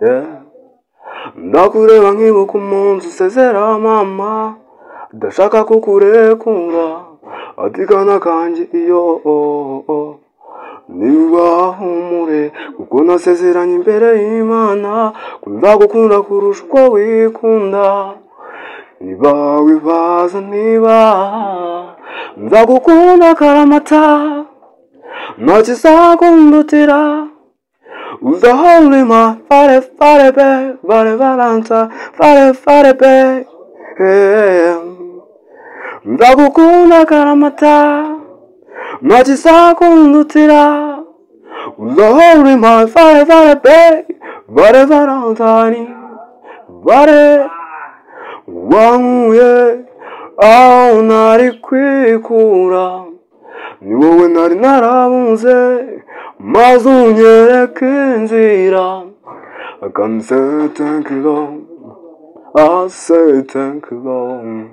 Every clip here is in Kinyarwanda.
yeah. Ndakureba nkibuka umunsi usezera mama, ndashaka kukurekura ati kana kanjye iyo niba humure kuko nasezeranye imbere y'Imana ko nzagukunda kurusha uko wikunda. Niba wibaza niba nzagukunda akaramata ntakizakundutira, uzahore my fare be vale valanta fare be, nzagukunda akaramata ntakizakundutira, uzahore my fare be vale valantani vale. Wankuye aho nari kwikura, ni wowe nari narabunze maze unyereka inzira. I can say thank you Lord, I say thank you Lord.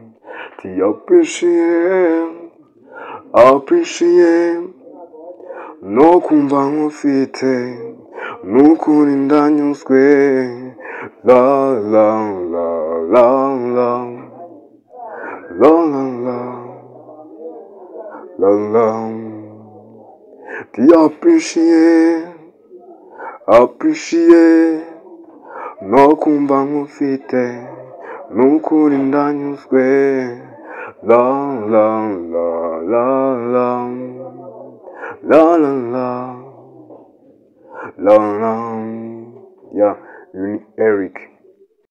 Appreciate no kumva nkufite nukuri ndanyuzwe. La la la la la la la la la. Appreciate no kumva nkufite nukuri ndanyuzwe. La la la la la la la la la la. Yeah, Eric.